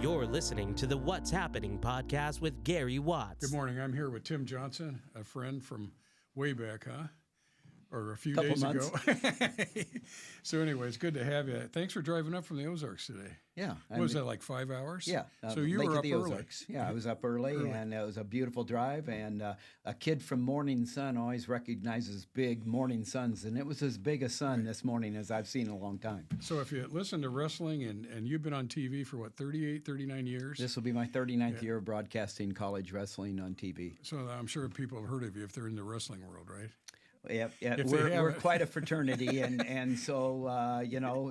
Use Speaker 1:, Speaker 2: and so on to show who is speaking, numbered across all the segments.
Speaker 1: You're listening to the What's Happening podcast with Gary Watts.
Speaker 2: Good morning. I'm here with Tim Johnson, a friend from way back, or a few
Speaker 3: Couple
Speaker 2: days
Speaker 3: months.
Speaker 2: ago. So anyway, it's good to have you. Thanks for driving up from the Ozarks today.
Speaker 3: Yeah.
Speaker 2: What was that, like 5 hours?
Speaker 3: Yeah.
Speaker 2: So you
Speaker 3: Lake
Speaker 2: were
Speaker 3: of
Speaker 2: up
Speaker 3: the
Speaker 2: early.
Speaker 3: Ozarks. Yeah, I was up early, and it was a beautiful drive. And a kid from Morning Sun always recognizes big morning suns, and it was as big a sun this morning as I've seen in a long time.
Speaker 2: So if you listen to wrestling, and you've been on TV for, what, 38, 39 years?
Speaker 3: This will be my 39th year of broadcasting college wrestling on TV.
Speaker 2: So I'm sure people have heard of you if they're in the wrestling world, right?
Speaker 3: Yep. We're quite a fraternity, and so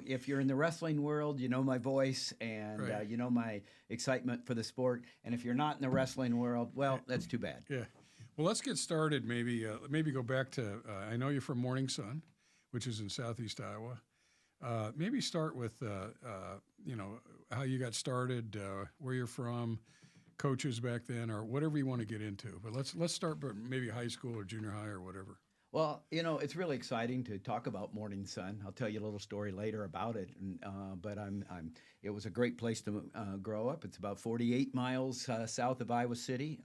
Speaker 3: if you're in the wrestling world, you know my voice, and
Speaker 2: Right.
Speaker 3: you know my excitement for the sport. And if you're not in the wrestling world, well, that's too bad.
Speaker 2: Yeah. Well, let's get started. Maybe go back to, I know you're from Morning Sun, which is in southeast Iowa. Maybe start with, how you got started, where you're from, coaches back then, or whatever you want to get into. But let's start with maybe high school or junior high or whatever.
Speaker 3: Well, it's really exciting to talk about Morning Sun. I'll tell you a little story later about it. But it was a great place to grow up. It's about 48 miles south of Iowa City,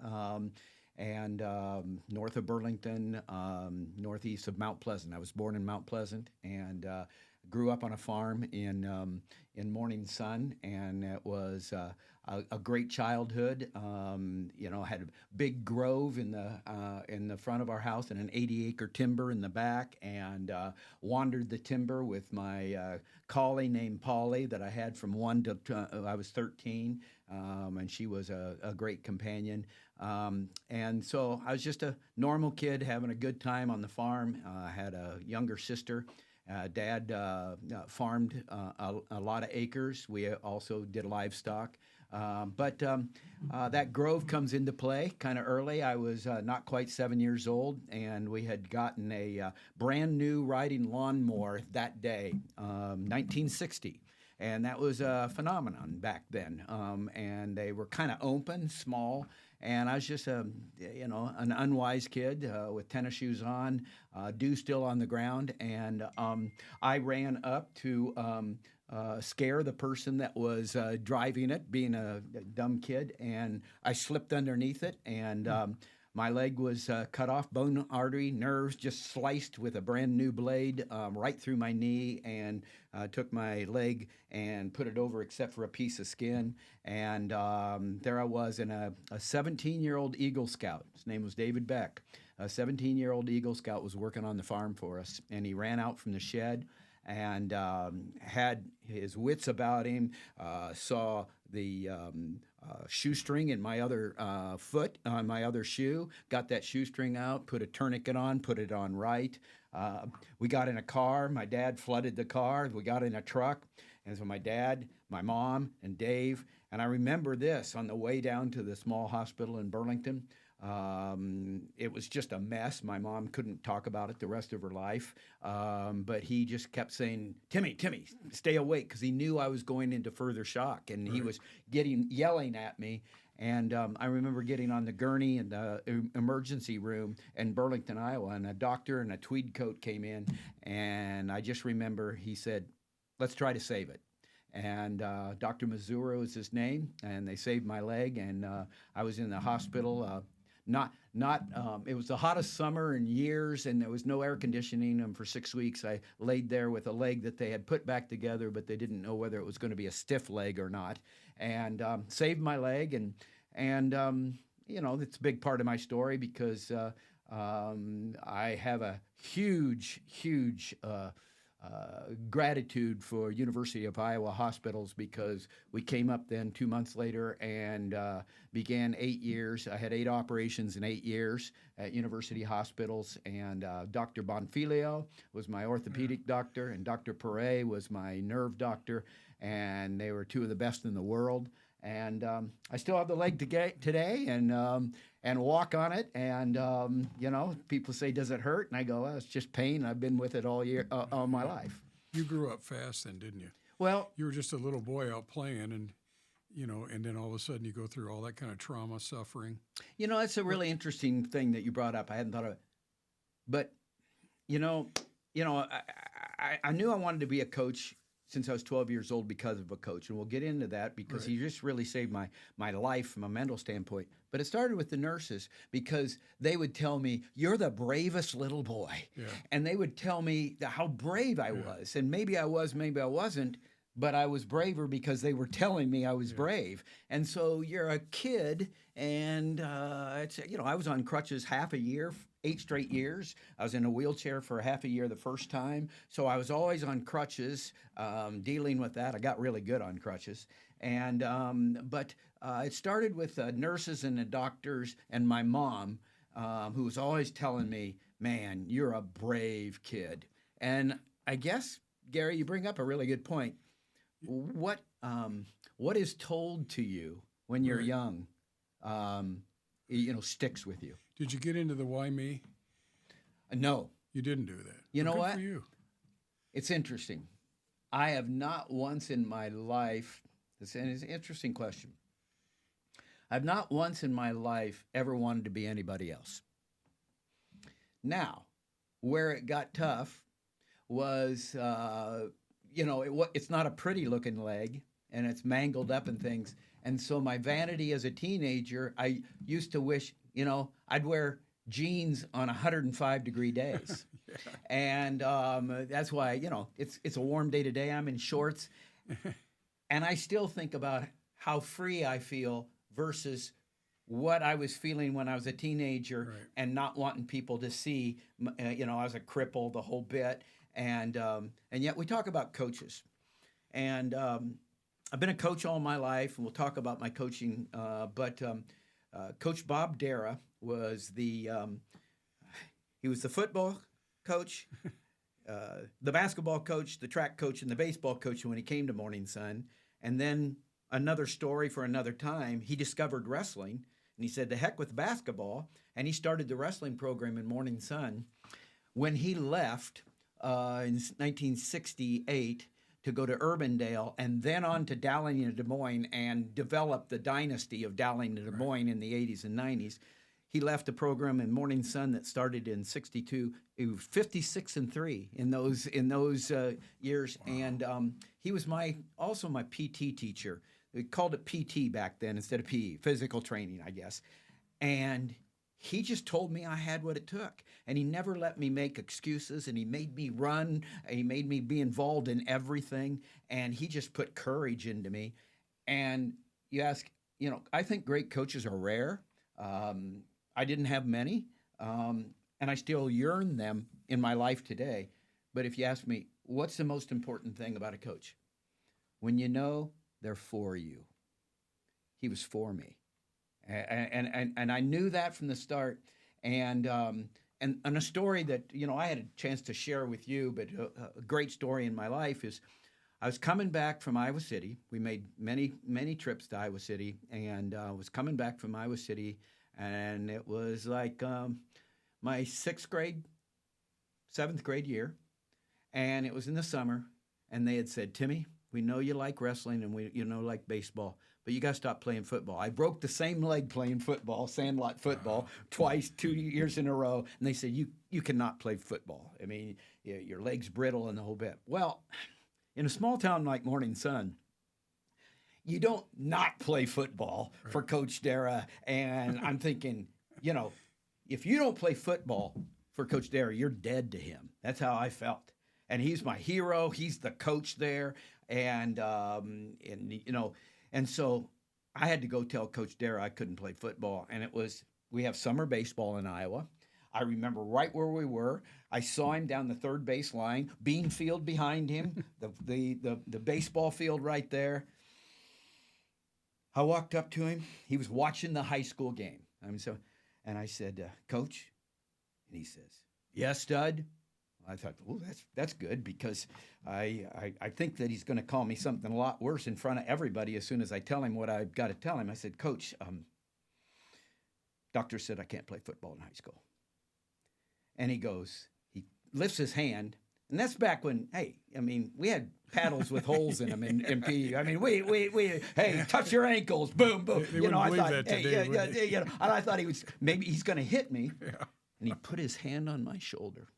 Speaker 3: and north of Burlington, northeast of Mount Pleasant. I was born in Mount Pleasant, and grew up on a farm in Morning Sun, and it was a great childhood. Had a big grove in the front of our house and an 80-acre timber in the back, and wandered the timber with my collie named Polly that I had from 1 to I was 13, and she was a great companion. And so I was just a normal kid having a good time on the farm. I had a younger sister. Dad farmed a lot of acres. We also did livestock. But that grove comes into play kind of early. I was not quite 7 years old, and we had gotten a brand new riding lawnmower that day, 1960. And that was a phenomenon back then. And they were kind of open, small. And I was just an unwise kid with tennis shoes on, dew still on the ground. And I ran up to scare the person that was driving it, being a dumb kid. And I slipped underneath it, and my leg was cut off, bone, artery, nerves just sliced with a brand new blade right through my knee, and took my leg and put it over except for a piece of skin. And there I was, in a 17-year-old Eagle Scout. His name was David Beck. A 17-year-old Eagle Scout was working on the farm for us, and he ran out from the shed and had his wits about him, saw the shoestring in my other foot, on my other shoe, got that shoestring out, put a tourniquet on, put it on right. We got in a car. My dad flooded the car. We got in a truck. And so my dad, my mom, and Dave, and I remember this on the way down to the small hospital in Burlington. It was just a mess. My mom couldn't talk about it the rest of her life. But he just kept saying, Timmy, stay awake, because he knew I was going into further shock, and he was yelling at me. And I remember getting on the gurney in the emergency room in Burlington, Iowa, and a doctor in a tweed coat came in, and I just remember he said, let's try to save it. And Dr. Mazzuro is his name, and they saved my leg, and I was in the hospital. It was the hottest summer in years, and there was no air conditioning. And for 6 weeks, I laid there with a leg that they had put back together, but they didn't know whether it was going to be a stiff leg or not. And saved my leg, and it's a big part of my story, because I have a huge gratitude for University of Iowa hospitals, because we came up then 2 months later and began 8 years. I had 8 operations in 8 years at university hospitals, and Dr. Bonfilio was my orthopedic doctor, and Dr. Perret was my nerve doctor, and they were two of the best in the world. And I still have the leg today, and walk on it. And people say, "Does it hurt?" And I go, "Well, it's just pain. I've been with it all my life."
Speaker 2: You grew up fast then, didn't you?
Speaker 3: Well,
Speaker 2: you were just a little boy out playing, and then all of a sudden you go through all that kind of trauma, suffering.
Speaker 3: That's a really interesting thing that you brought up. I hadn't thought of it, but I knew I wanted to be a coach since I was 12 years old because of a coach. And we'll get into that because he just really saved my life from a mental standpoint. But it started with the nurses because they would tell me, you're the bravest little boy.
Speaker 2: Yeah.
Speaker 3: And they would tell me how brave I was. And maybe I was, maybe I wasn't. But I was braver because they were telling me I was brave. And so you're a kid, and I was on crutches half a year, 8 straight years. I was in a wheelchair for half a year the first time. So I was always on crutches, dealing with that. I got really good on crutches. And but it started with nurses and the doctors and my mom, who was always telling me, man, you're a brave kid. And I guess, Gary, you bring up a really good point. What is told to you when you're young, sticks with you.
Speaker 2: Did you get into the why me?
Speaker 3: No.
Speaker 2: You didn't do that.
Speaker 3: You know
Speaker 2: good
Speaker 3: what?
Speaker 2: For you.
Speaker 3: It's interesting. I have not once in my life, it's an interesting question. I've not once in my life ever wanted to be anybody else. Now, where it got tough was... it's not a pretty looking leg, and it's mangled up and things. And so my vanity as a teenager, I used to wish, I'd wear jeans on 105-degree days. And that's why, it's a warm day today. I'm in shorts. And I still think about how free I feel versus what I was feeling when I was a teenager and not wanting people to see, I was a cripple, the whole bit. And yet we talk about coaches, and I've been a coach all my life, and we'll talk about my coaching. But Coach Bob Dara was he was the football coach, the basketball coach, the track coach, and the baseball coach when he came to Morning Sun. And then another story for another time, he discovered wrestling, and he said, "The heck with basketball," and he started the wrestling program in Morning Sun. When he left. In 1968 to go to Urbandale and then on to Dowling and Des Moines and develop the dynasty of Dowling and Des Moines in the 80s and 90s. He left a program in Morning Sun that started in 62. It was 56-3 in those years. Wow. And he was also my PT teacher. We called it PT back then instead of PE, physical training, I guess. And he just told me I had what it took, and he never let me make excuses, and he made me run, and he made me be involved in everything, and he just put courage into me. And you ask, I think great coaches are rare. I didn't have many, and I still yearn them in my life today. But if you ask me, what's the most important thing about a coach? When you know they're for you. He was for me. And I knew that from the start, and a story that I had a chance to share with you, but a great story in my life is I was coming back from Iowa City. We made many trips to Iowa City, and was coming back from Iowa City, and it was like my 7th grade year, and it was in the summer, and they had said, "Timmy, we know you like wrestling and we like baseball, but you got to stop playing football." I broke the same leg playing football, sandlot football, twice, 2 years in a row. And they said, you cannot play football. I mean, your leg's brittle and the whole bit. Well, in a small town like Morning Sun, you don't not play football for Coach Dara. And I'm thinking, if you don't play football for Coach Dara, you're dead to him. That's how I felt. And he's my hero. He's the coach there. And so I had to go tell Coach Dara I couldn't play football. And we have summer baseball in Iowa. I remember right where we were. I saw him down the third base line, bean field behind him, the baseball field right there. I walked up to him. He was watching the high school game. And I said, "Coach?" And he says, "Yes, stud." I thought, "Oh, that's good," because I think that he's going to call me something a lot worse in front of everybody as soon as I tell him what I've got to tell him. I said, "Coach, doctor said I can't play football in high school." And he lifts his hand, and that's back when, we had paddles with holes in them in PE. Hey, touch your ankles, boom, boom.
Speaker 2: They wouldn't believe that today,
Speaker 3: and I thought maybe he's going to hit me. Yeah. And he put his hand on my shoulder.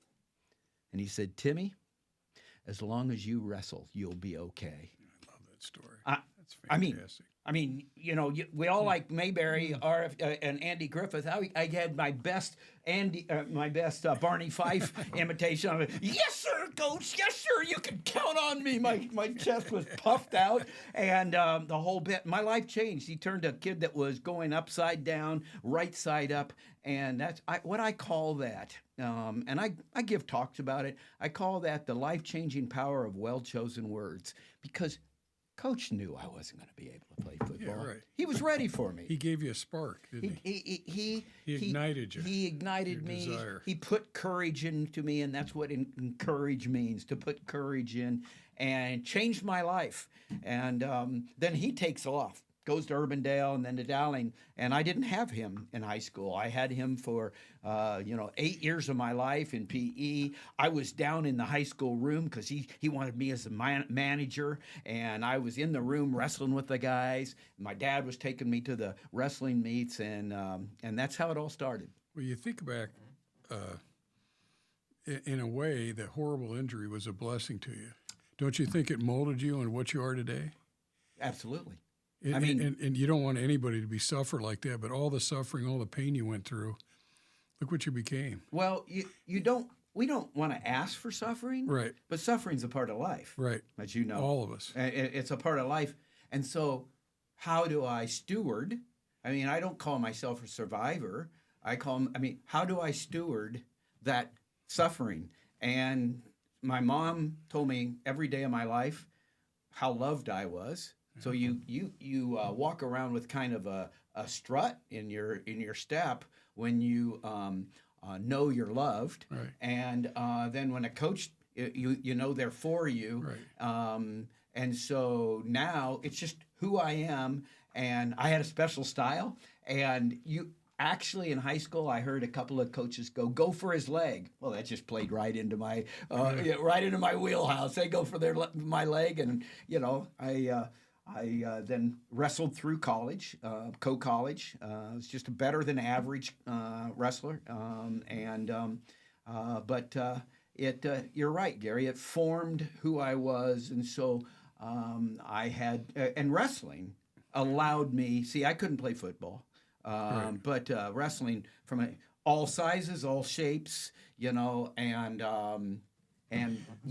Speaker 3: And he said, "Timmy, as long as you wrestle, you'll be okay.
Speaker 2: I love that story. That's
Speaker 3: fantastic. I mean, we all like Mayberry and Andy Griffith. I had my best Barney Fife imitation of it. Yes, sir, Coach. Yes, sir. You can count on me. My chest was puffed out, and the whole bit. My life changed. He turned a kid that was going upside down, right side up, and that's what I call that. And I give talks about it. I call that the life-changing power of well-chosen words, because Coach knew I wasn't going to be able to play football.
Speaker 2: Yeah, right.
Speaker 3: He was ready for me.
Speaker 2: He gave you a spark, didn't he?
Speaker 3: He
Speaker 2: ignited you.
Speaker 3: He ignited me.
Speaker 2: Desire.
Speaker 3: He put courage into me, and that's what courage means, to put courage in, and changed my life. And then he takes off, goes to Urbandale and then to Dowling, and I didn't have him in high school. I had him for 8 years of my life in PE. I was down in the high school room because he wanted me as a manager, and I was in the room wrestling with the guys. My dad was taking me to the wrestling meets, and that's how it all started.
Speaker 2: Well, you think back, in a way, that horrible injury was a blessing to you. Don't you think it molded you and what you are today?
Speaker 3: Absolutely.
Speaker 2: And you don't want anybody to be suffer like that, but all the suffering, all the pain you went through, look what you became.
Speaker 3: Well, we don't want to ask for suffering,
Speaker 2: right?
Speaker 3: But suffering's a part of life,
Speaker 2: right?
Speaker 3: As you know,
Speaker 2: all of us.
Speaker 3: It's a part of life, and so how do I steward? I mean, I don't call myself a survivor. How do I steward that suffering? And my mom told me every day of my life how loved I was. So you walk around with kind of a strut in your step when you know you're loved,
Speaker 2: right.
Speaker 3: And then when a coach, you know they're for you,
Speaker 2: right.
Speaker 3: And so now it's just who I am, and I had a special style. And actually in high school, I heard a couple of coaches go for his leg. Well, that just played right into my right into my wheelhouse. They go for my leg, and I then wrestled through college, co-college. I was just a better than average wrestler, but you're right, Gary. It formed who I was, and so I had and wrestling allowed me. See, I couldn't play football,
Speaker 2: right.
Speaker 3: But wrestling from all sizes, all shapes, and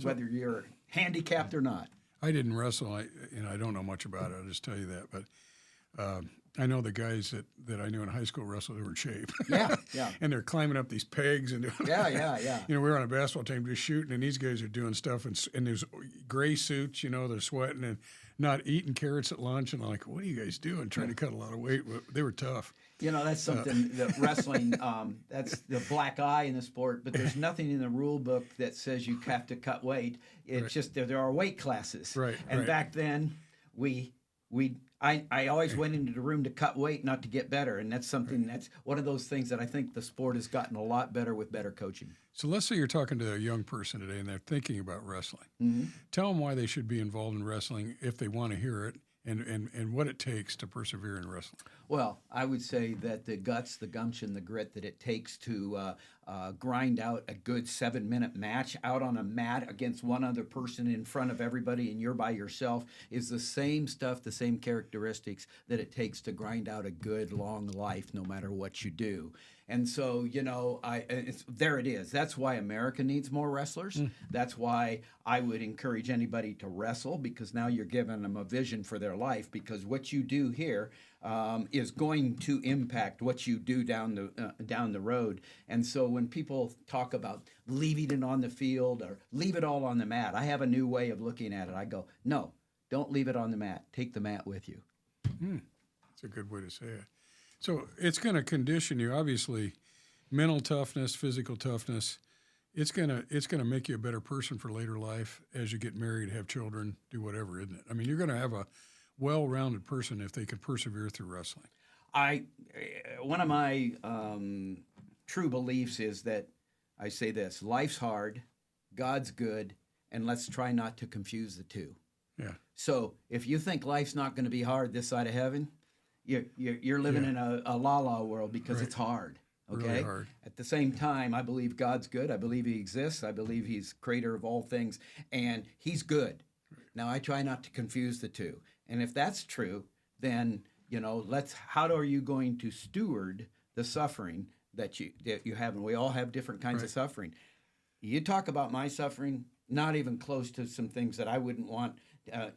Speaker 3: whether you're handicapped or not.
Speaker 2: I didn't wrestle. I don't know much about it. I'll just tell you that. But I know the guys that I knew in high school wrestled who were in shape.
Speaker 3: Yeah.
Speaker 2: And they're climbing up these pegs and doing.
Speaker 3: Yeah.
Speaker 2: We were on a basketball team just shooting, and these guys are doing stuff in these gray suits. They're sweating and not eating carrots at lunch. And I'm like, what are you guys doing? Trying to cut a lot of weight. They were tough.
Speaker 3: That's something that wrestling, that's the black eye in the sport, but there's nothing in the rule book that says you have to cut weight. It's
Speaker 2: right.
Speaker 3: just there are weight classes.
Speaker 2: Right.
Speaker 3: And
Speaker 2: right.
Speaker 3: back then, I always went into the room to cut weight, not to get better. And that's something that's one of those things that I think the sport has gotten a lot better with better coaching.
Speaker 2: So let's say you're talking to a young person today and they're thinking about wrestling.
Speaker 3: Mm-hmm.
Speaker 2: Tell them why they should be involved in wrestling if they want to hear it, and what it takes to persevere in wrestling.
Speaker 3: Well, I would say that the guts, the gumption, the grit that it takes to grind out a good 7-minute match out on a mat against one other person in front of everybody and you're by yourself is the same stuff, the same characteristics that it takes to grind out a good, long life no matter what you do. And so, there it is. That's why America needs more wrestlers. That's why I would encourage anybody to wrestle, because now you're giving them a vision for their life, because what you do here is going to impact what you do down the road. And so when people talk about leaving it on the field or leave it all on the mat, I have a new way of looking at it. I go, no, don't leave it on the mat. Take the mat with you.
Speaker 2: That's a good way to say it. So it's going to condition you, obviously, mental toughness, physical toughness. It's going to make you a better person for later life as you get married, have children, do whatever, isn't it? I mean, you're going to have a well-rounded person if they can persevere through wrestling.
Speaker 3: One of my true beliefs is that I say this: life's hard, God's good, and let's try not to confuse the two.
Speaker 2: Yeah.
Speaker 3: So if you think life's not going to be hard this side of heaven, you're living in a la-la world, because
Speaker 2: right.
Speaker 3: it's hard. Okay?
Speaker 2: Really hard.
Speaker 3: At the same time, I believe God's good. I believe He exists. I believe He's creator of all things, and He's good. Now, I try not to confuse the two. And if that's true, then, how are you going to steward the suffering that you have? And we all have different kinds of suffering. You talk about my suffering, not even close to some things that I wouldn't want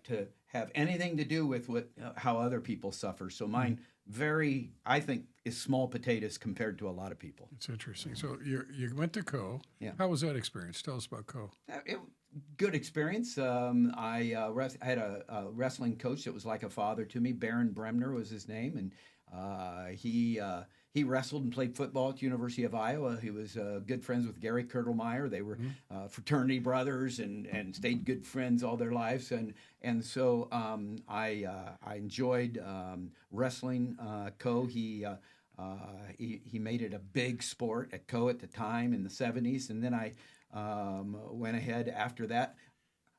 Speaker 3: to have anything to do with how other people suffer. So mine I think, is small potatoes compared to a lot of people.
Speaker 2: It's interesting. So you went to Co.
Speaker 3: Yeah.
Speaker 2: How was that experience? Tell us about Co.
Speaker 3: Good experience. I had a wrestling coach that was like a father to me. Baron Bremner was his name, and he wrestled and played football at the University of Iowa. He was good friends with Gary Kirtlemeyer. They were fraternity brothers and stayed good friends all their lives. And so I enjoyed wrestling Co. He made it a big sport at Co at the time in the 70s. And then I went ahead after that.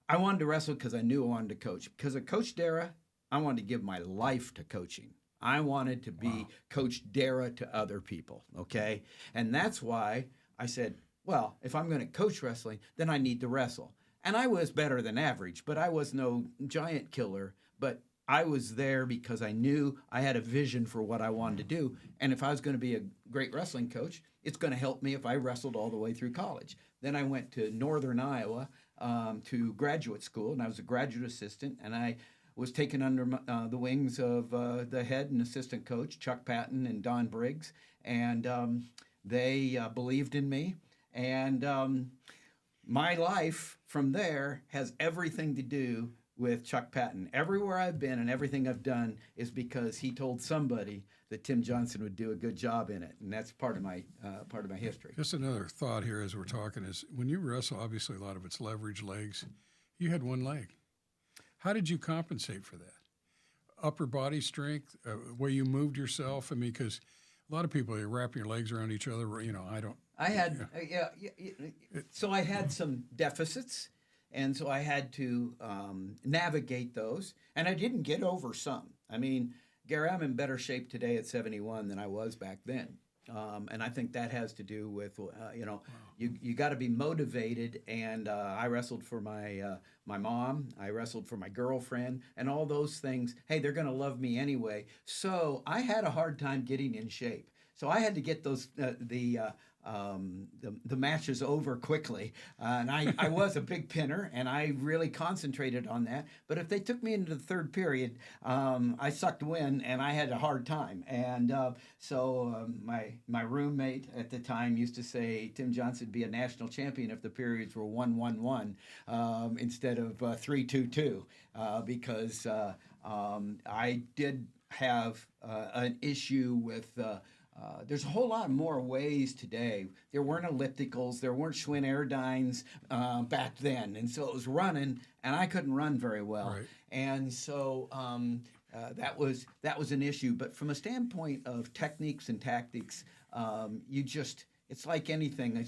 Speaker 3: I wanted to wrestle because I knew I wanted to coach. Because of Coach Dara, I wanted to give my life to coaching. I wanted to be Coach Dara to other people, okay? And that's why I said, well, if I'm going to coach wrestling, then I need to wrestle. And I was better than average, but I was no giant killer. But I was there because I knew I had a vision for what I wanted to do. And if I was going to be a great wrestling coach, it's going to help me if I wrestled all the way through college. Then I went to Northern Iowa to graduate school, and I was a graduate assistant, and I was taken under the wings of the head and assistant coach, Chuck Patton and Don Briggs, and they believed in me. And my life from there has everything to do with Chuck Patton. Everywhere I've been and everything I've done is because he told somebody that Tim Johnson would do a good job in it, and that's part of my history.
Speaker 2: Just another thought here as we're talking is when you wrestle, obviously a lot of it's leverage legs. You had one leg. How did you compensate for that? Upper body strength, way you moved yourself? I mean, because a lot of people, you're wrapping your legs around each other. I don't.
Speaker 3: I had, so I had some deficits, and so I had to navigate those, and I didn't get over some. I mean, Gary, I'm in better shape today at 71 than I was back then. And I think that has to do with, you got to be motivated. And I wrestled for my mom. I wrestled for my girlfriend and all those things. Hey, they're going to love me anyway. So I had a hard time getting in shape. So I had to get those the matches over quickly. And I was a big pinner, and I really concentrated on that. But if they took me into the third period, I sucked wind, and I had a hard time. And so my roommate at the time used to say Tim Johnson would be a national champion if the periods were 1-1-1 instead of 3-2-2 because I did have an issue with there's a whole lot more ways today. There weren't ellipticals, there weren't Schwinn Airdynes back then, and so it was running, and I couldn't run very well,
Speaker 2: Right.
Speaker 3: And so that was an issue. But from a standpoint of techniques and tactics, it's like anything.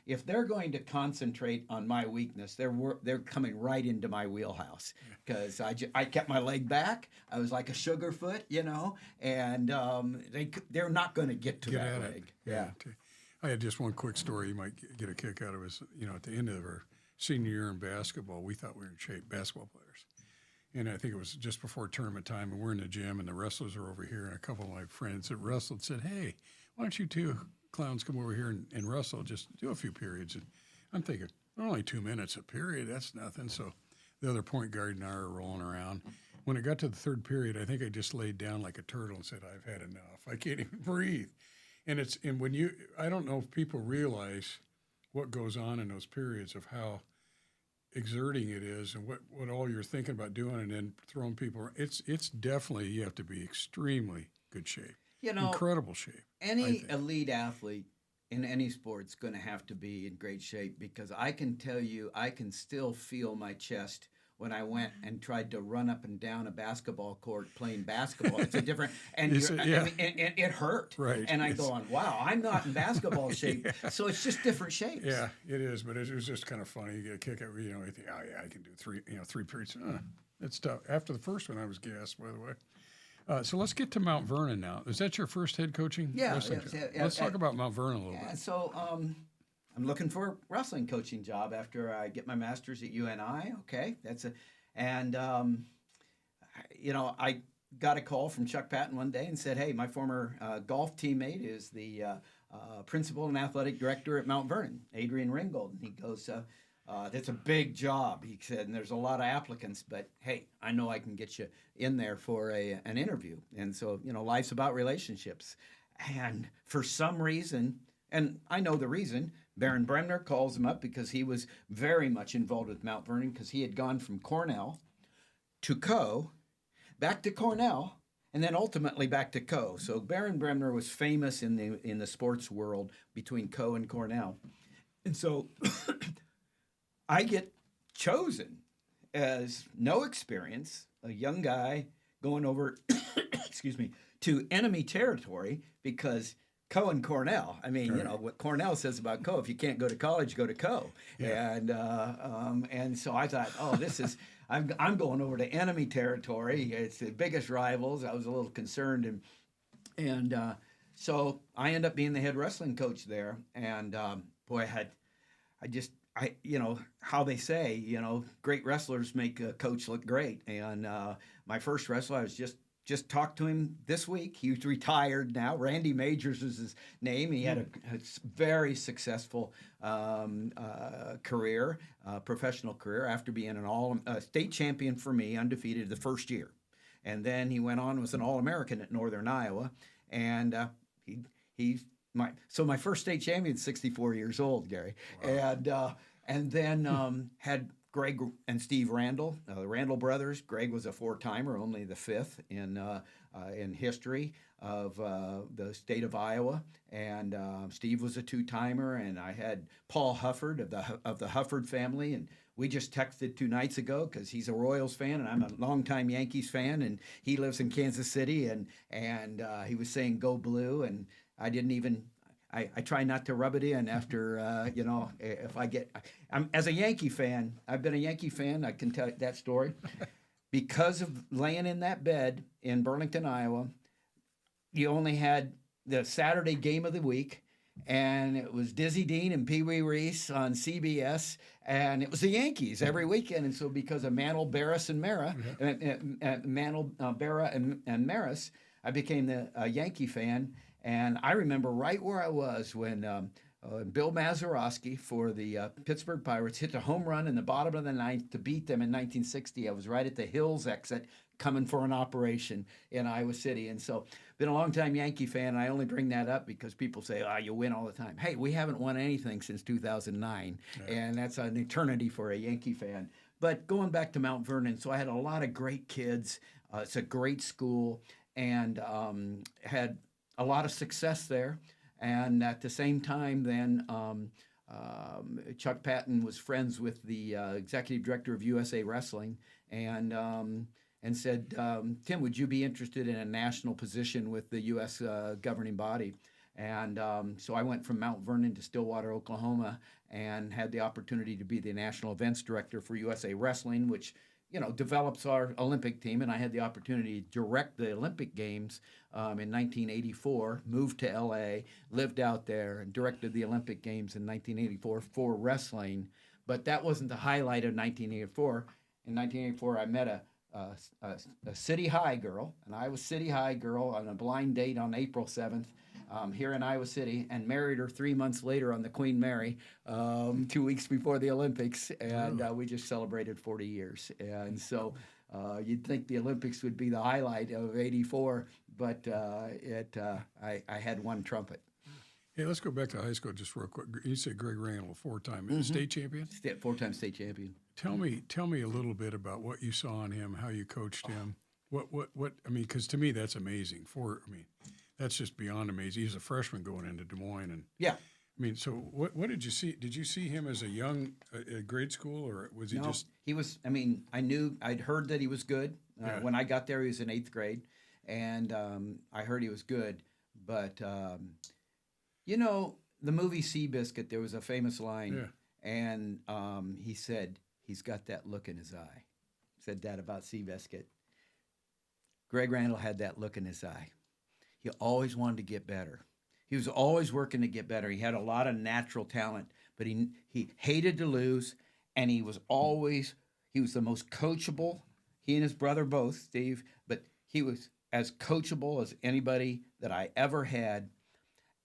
Speaker 3: If they're going to concentrate on my weakness, they're coming right into my wheelhouse because I kept my leg back. I was like a sugarfoot, and they're not going to get to that leg. Yeah.
Speaker 2: I had just one quick story you might get a kick out of. Is at the end of our senior year in basketball, we thought we were in shape, basketball players. And I think it was just before tournament time, and we're in the gym, and the wrestlers are over here, and a couple of my friends that wrestled said, "Hey, why don't you two clowns come over here and wrestle, just do a few periods?" And I'm thinking, only 2 minutes a period, that's nothing. So the other point guard and I are rolling around. When it got to the third period, I think I just laid down like a turtle and said, "I've had enough. I can't even breathe." And I don't know if people realize what goes on in those periods of how exerting it is and what all you're thinking about doing and then throwing people around. It's definitely, you have to be extremely good shape. Incredible shape.
Speaker 3: Any elite athlete in any sport's going to have to be in great shape because I can tell you I can still feel my chest when I went and tried to run up and down a basketball court playing basketball. It's a different, and it hurt.
Speaker 2: Right.
Speaker 3: And I go on, wow, I'm not in basketball shape.
Speaker 2: Yeah.
Speaker 3: So it's just different shapes.
Speaker 2: Yeah, it is, but it was just kind of funny. You get a kick out, you think, oh yeah, I can do three periods. It's tough. After the first one, I was gassed, by the way. So let's get to Mount Vernon now. Is that your first head coaching wrestling job? Let's talk about Mount Vernon a little bit.
Speaker 3: So I'm looking for a wrestling coaching job after I get my master's at UNI. Okay, I got a call from Chuck Patton one day and said, "Hey, my former golf teammate is the principal and athletic director at Mount Vernon, Adrian Ringgold." And he goes, "That's a big job," he said, "and there's a lot of applicants, but hey, I know I can get you in there for an interview." And so, life's about relationships. And for some reason, and I know the reason, Baron Bremner calls him up because he was very much involved with Mount Vernon because he had gone from Cornell to Co., back to Cornell, and then ultimately back to Co. So Baron Bremner was famous in the sports world between Co and Cornell. And so I get chosen as no experience, a young guy going over, to enemy territory because Co and Cornell. I mean, what Cornell says about Co, if you can't go to college, go to Co. Yeah. And so I thought, this is, I'm going over to enemy territory. It's the biggest rivals. I was a little concerned. And so I end up being the head wrestling coach there. And how they say, great wrestlers make a coach look great. And my first wrestler, I was just talked to him this week. He's retired now. Randy Majors is his name. He had a very successful career, professional career, after being an state champion for me, undefeated the first year. And then he went on, was an All-American at Northern Iowa. And my first state champion is 64 years old, Gary. Wow. And then had Greg and Steve Randall, the Randall brothers. Greg was a four-timer, only the fifth in history of the state of Iowa, and Steve was a two-timer. And I had Paul Hufford of the Hufford family, and we just texted 2 nights ago because he's a Royals fan and I'm a longtime Yankees fan, and he lives in Kansas City, and he was saying "Go Blue," and I didn't even. I try not to rub it in after, as a Yankee fan, I've been a Yankee fan, I can tell that story. Because of laying in that bed in Burlington, Iowa, you only had the Saturday game of the week, and it was Dizzy Dean and Pee Wee Reese on CBS, and it was the Yankees every weekend. And so because of Mantle, Barris, and Mara, Berra, and Maris, I became a Yankee fan. And I remember right where I was when Bill Mazeroski for the Pittsburgh Pirates hit the home run in the bottom of the ninth to beat them in 1960. I was right at the Hills exit coming for an operation in Iowa City. And so been a long-time Yankee fan. I only bring that up because people say, you win all the time. Hey, we haven't won anything since 2009, and that's an eternity for a Yankee fan. But going back to Mount Vernon, so I had a lot of great kids. It's a great school, and had a lot of success there. And at the same time, then Chuck Patton was friends with the executive director of USA Wrestling, and said, "Tim, would you be interested in a national position with the U.S. Governing body?" And so I went from Mount Vernon to Stillwater, Oklahoma, and had the opportunity to be the national events director for USA Wrestling, which develops our Olympic team. And I had the opportunity to direct the Olympic Games in 1984, moved to L.A., lived out there, and directed the Olympic Games in 1984 for wrestling. But that wasn't the highlight of 1984. In 1984, I met a City High girl, an Iowa City High girl, on a blind date on April 7th. Here in Iowa City, and married her 3 months later on the Queen Mary, 2 weeks before the Olympics, and we just celebrated 40 years. And so you'd think the Olympics would be the highlight of '84, but I had one trumpet.
Speaker 2: Hey, let's go back to high school just real quick. You said Greg Randall, four-time state champion?
Speaker 3: Four-time state champion.
Speaker 2: Tell me a little bit about what you saw in him, how you coached him. What I mean, because to me that's amazing. That's just beyond amazing. He's a freshman going into Des Moines, and I mean, so what did you see? Did you see him as a young grade school, or was he just?
Speaker 3: He was. I mean, I'd heard that he was good. When I got there, he was in 8th grade, and I heard he was good. But the movie Seabiscuit, there was a famous line, and he said he's got that look in his eye. Said that about Seabiscuit. Greg Randall had that look in his eye. He always wanted to get better. He was always working to get better. He had a lot of natural talent, but he hated to lose, and he was the most coachable. He and his brother both, Steve, but he was as coachable as anybody that I ever had,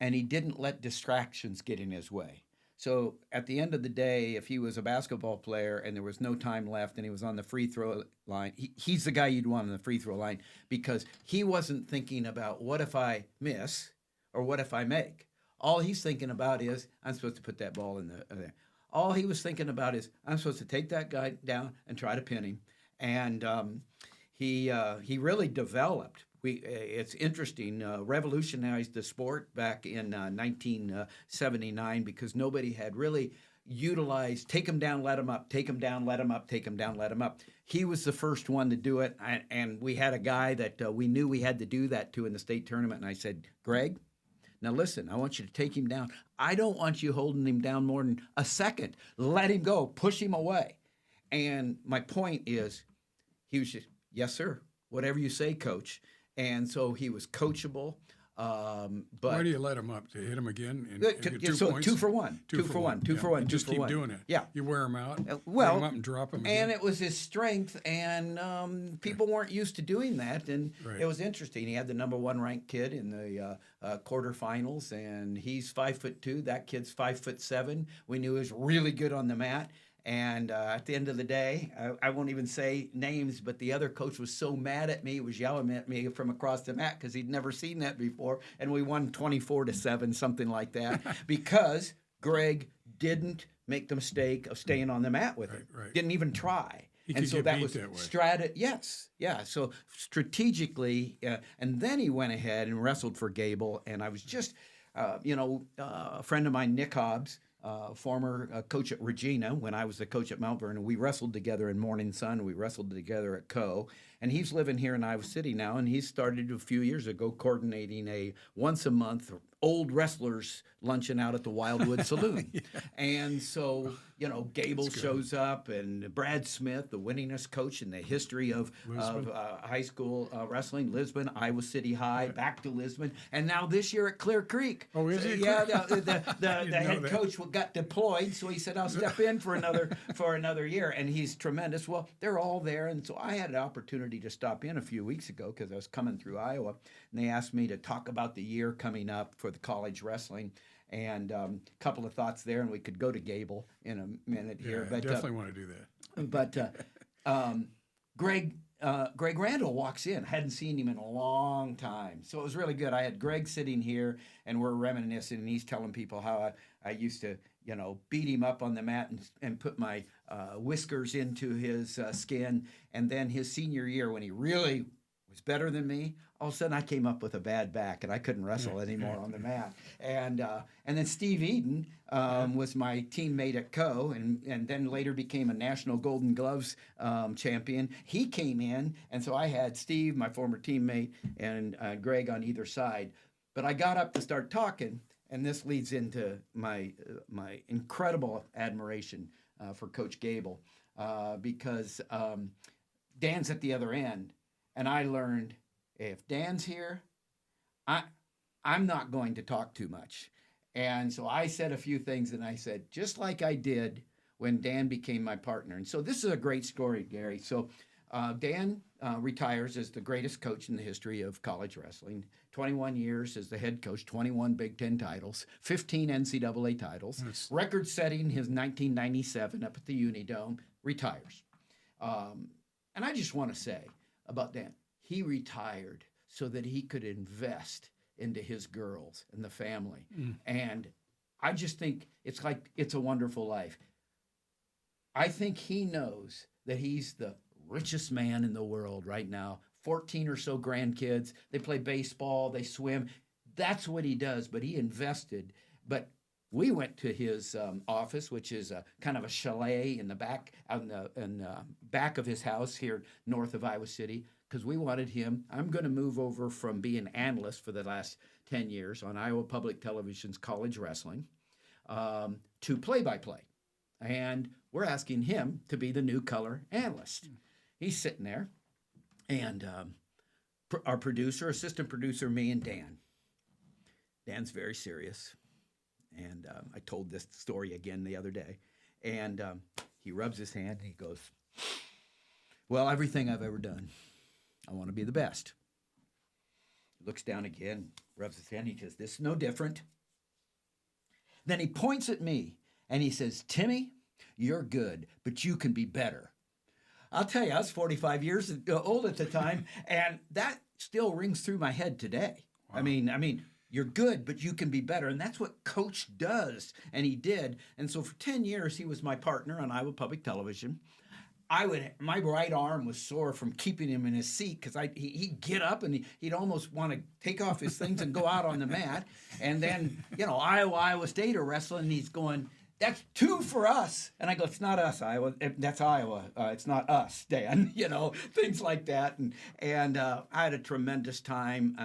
Speaker 3: and he didn't let distractions get in his way. So at the end of the day, if he was a basketball player and there was no time left and he was on the free throw line, he's the guy you'd want on the free throw line, because he wasn't thinking about what if I miss or what if I make. All he's thinking about is, I'm supposed to put that ball in there. All he was thinking about is, I'm supposed to take that guy down and try to pin him. And he really developed. It's interesting, revolutionized the sport back in 1979, because nobody had really utilized take him down, let him up, take him down, let him up, take him down, let him up. He was the first one to do it, and we had a guy that we knew we had to do that to in the state tournament, and I said, Greg, now listen, I want you to take him down. I don't want you holding him down more than a second. Let him go, push him away. And my point is, he was just, yes, sir, whatever you say, coach. And so he was coachable. But
Speaker 2: why do you let him up? To hit him again? And get 2
Speaker 3: so
Speaker 2: points?
Speaker 3: 2 for 1. 2 for 1. 2 for 1.
Speaker 2: You just keep doing it.
Speaker 3: Yeah.
Speaker 2: You wear him out,
Speaker 3: well,
Speaker 2: bring him up and drop him again.
Speaker 3: And it was his strength, and people weren't used to doing that. And it was interesting. He had the #1 ranked kid in the quarterfinals, and he's 5'2". That kid's 5'7". We knew he was really good on the mat. And at the end of the day, I won't even say names, but the other coach was so mad at me, was yelling at me from across the mat because he'd never seen that before. And we won 24-7, something like that, because Greg didn't make the mistake of staying on the mat with him.
Speaker 2: Right.
Speaker 3: Didn't even try.
Speaker 2: He
Speaker 3: and
Speaker 2: could
Speaker 3: so
Speaker 2: get
Speaker 3: that
Speaker 2: beat
Speaker 3: was
Speaker 2: that way.
Speaker 3: Yes, yeah. So strategically, and then he went ahead and wrestled for Gable. And I was just, a friend of mine, Nick Hobbs, former coach at Regina when I was the coach at Mount Vernon. We wrestled together in Morning Sun. We wrestled together at Co. And he's living here in Iowa City now, and he started a few years ago coordinating a once-a-month old wrestlers luncheon out at the Wildwood Saloon. Yeah. And so, Gable shows up, and Brad Smith, the winningest coach in the history of high school wrestling, Lisbon, Iowa City High, back to Lisbon, and now this year at Clear Creek.
Speaker 2: Oh, is he?
Speaker 3: Yeah, the head coach got deployed, so he said, I'll step in for another year, and he's tremendous. Well, they're all there, and so I had an opportunity to stop in a few weeks ago because I was coming through Iowa, and they asked me to talk about the year coming up for the college wrestling, and a couple of thoughts there, and we could go to Gable in a minute here.
Speaker 2: But definitely want to do that.
Speaker 3: But Greg Randall walks in. Hadn't seen him in a long time, so it was really good. I had Greg sitting here, and we're reminiscing, and he's telling people how I used to, beat him up on the mat and put my whiskers into his skin. And then his senior year, when he really was better than me, all of a sudden I came up with a bad back and I couldn't wrestle anymore on the mat. And then Steve Eden was my teammate at Co. and then later became a National Golden Gloves champion. He came in, and so I had Steve, my former teammate, and Greg on either side. But I got up to start talking, and this leads into my incredible admiration for Coach Gable, because Dan's at the other end, and I learned, if Dan's here, I'm not going to talk too much. And so I said a few things, and I said, just like I did when Dan became my partner. And so this is a great story, Gary. So Dan retires as the greatest coach in the history of college wrestling. 21 years as the head coach, 21 Big Ten titles, 15 NCAA titles, record-setting his 1997 up at the Unidome, retires. And I just want to say about Dan, he retired so that he could invest into his girls and the family. And I just think it's a wonderful life. I think he knows that he's the richest man in the world right now. 14 or so grandkids. They play baseball, they swim. That's what he does, but he invested. But we went to his office, which is a kind of a chalet in the back, out in the back of his house here north of Iowa City, because we wanted him. I'm going to move over from being analyst for the last 10 years on Iowa Public Television's college wrestling to play-by-play. And we're asking him to be the new color analyst. He's sitting there, and our producer, assistant producer, me and Dan. Dan's very serious. And I told this story again the other day. And he rubs his hand and he goes, well, everything I've ever done, I want to be the best. He looks down again, rubs his hand. He says, this is no different. Then he points at me and he says, Timmy, you're good, but you can be better. I'll tell you, I was 45 years old at the time, and that still rings through my head today. Wow. I mean, you're good, but you can be better. And that's what Coach does. And he did. And so for 10 years, he was my partner on Iowa Public Television. My right arm was sore from keeping him in his seat because he'd get up and he'd almost want to take off his things and go out on the mat. And then, Iowa State are wrestling, and he's going, that's 2 for us. And I go, it's not us, Iowa. That's Iowa. It's not us, Dan. Things like that. And I had a tremendous time.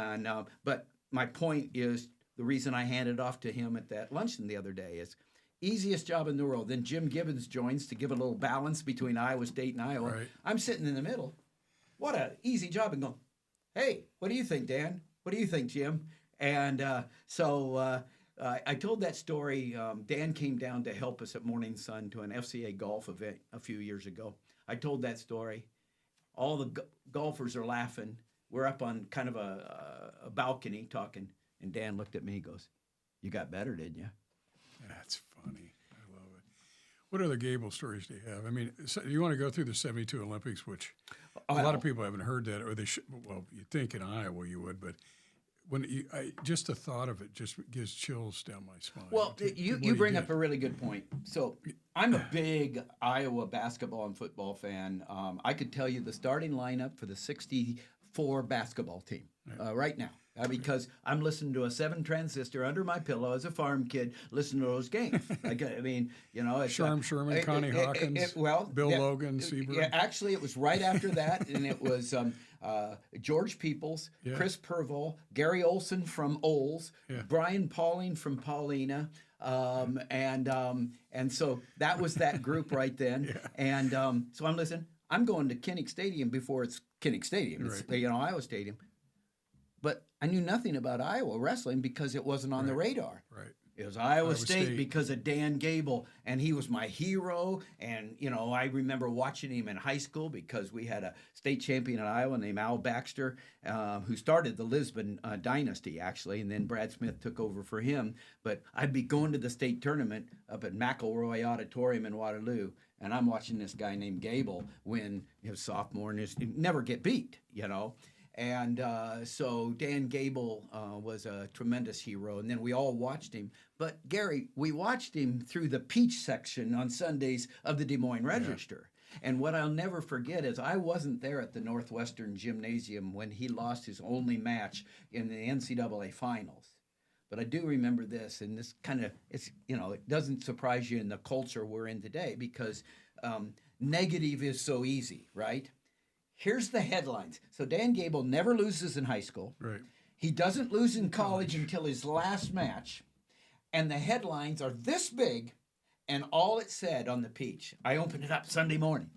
Speaker 3: But my point is, the reason I handed off to him at that luncheon the other day is, easiest job in the world. Then Jim Gibbons joins to give a little balance between Iowa State and Iowa. Right. I'm sitting in the middle. What an easy job. And going, hey, what do you think, Dan? What do you think, Jim? And so I told that story. Dan came down to help us at Morning Sun to an FCA golf event a few years ago. I told that story. All the golfers are laughing. We're up on kind of a balcony talking. And Dan looked at me and goes, you got better, didn't you?
Speaker 2: That's funny. I love it. What other Gable stories do you have? I mean, so you want to go through the 72 Olympics, which a lot of people haven't heard that, or they should. Well, you'd think in Iowa you would, but just the thought of it just gives chills down my spine.
Speaker 3: Well, you bring up a really good point. So I'm a big Iowa basketball and football fan. I could tell you the starting lineup for the 64 basketball team right now. Because I'm listening to a 7 transistor under my pillow as a farm kid, listening to those games. It's
Speaker 2: Sherman, Connie Hawkins, Bill Logan, Seabrook.
Speaker 3: Yeah, actually, it was right after that, and it was George Peoples, Chris Purvall, Gary Olson from Olds, Brian Pauling from Paulina, and so that was that group right then. And so I'm listening. I'm going to Kinnick Stadium before it's Kinnick Stadium. It's Iowa Stadium. But I knew nothing about Iowa wrestling because it wasn't on the radar.
Speaker 2: Right.
Speaker 3: It was Iowa State because of Dan Gable, and he was my hero. And, I remember watching him in high school because we had a state champion in Iowa named Al Baxter, who started the Lisbon dynasty, actually, and then Brad Smith took over for him. But I'd be going to the state tournament up at McElroy Auditorium in Waterloo, and I'm watching this guy named Gable win his sophomore and never get beat, And so Dan Gable was a tremendous hero, and then we all watched him. But, Gary, we watched him through the Peach section on Sundays of the Des Moines Register. And what I'll never forget is I wasn't there at the Northwestern Gymnasium when he lost his only match in the NCAA finals. But I do remember this, and this kind of, it doesn't surprise you in the culture we're in today because negative is so easy, right? Here's the headlines. So Dan Gable never loses in high school.
Speaker 2: Right.
Speaker 3: He doesn't lose in college until his last match. And the headlines are this big, and all it said on the Peach. I opened it up Sunday morning.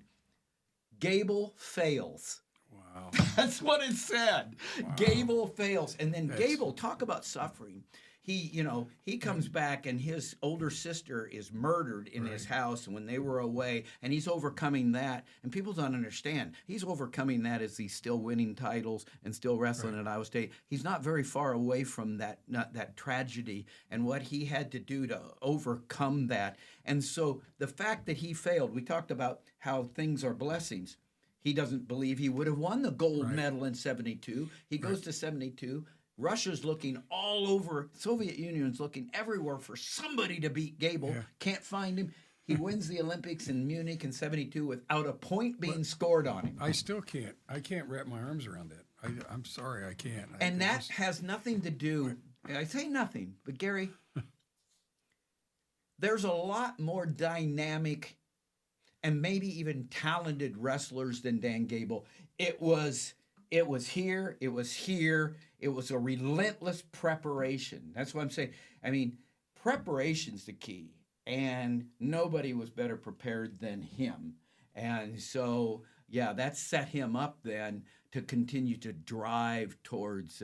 Speaker 3: Gable fails.
Speaker 2: Wow.
Speaker 3: That's what it said. Wow. Gable fails. And then Gable, talk about suffering. He comes back and his older sister is murdered in his house when they were away, and he's overcoming that. And people don't understand. He's overcoming that as he's still winning titles and still wrestling at Iowa State. He's not very far away from that tragedy and what he had to do to overcome that. And so the fact that he failed, we talked about how things are blessings. He doesn't believe he would have won the gold medal in 72. He goes to 72. Russia's looking all over. Soviet Union's looking everywhere for somebody to beat Gable. Yeah. Can't find him. He wins the Olympics in Munich in 72 without a point being scored on him.
Speaker 2: I still can't. I can't wrap my arms around that. I'm sorry, I can't.
Speaker 3: And that has nothing to do, I say nothing, but Gary, there's a lot more dynamic and maybe even talented wrestlers than Dan Gable. It was here. It was a relentless preparation. That's what I'm saying. I mean, preparation's the key, and nobody was better prepared than him. And so, that set him up then to continue to drive towards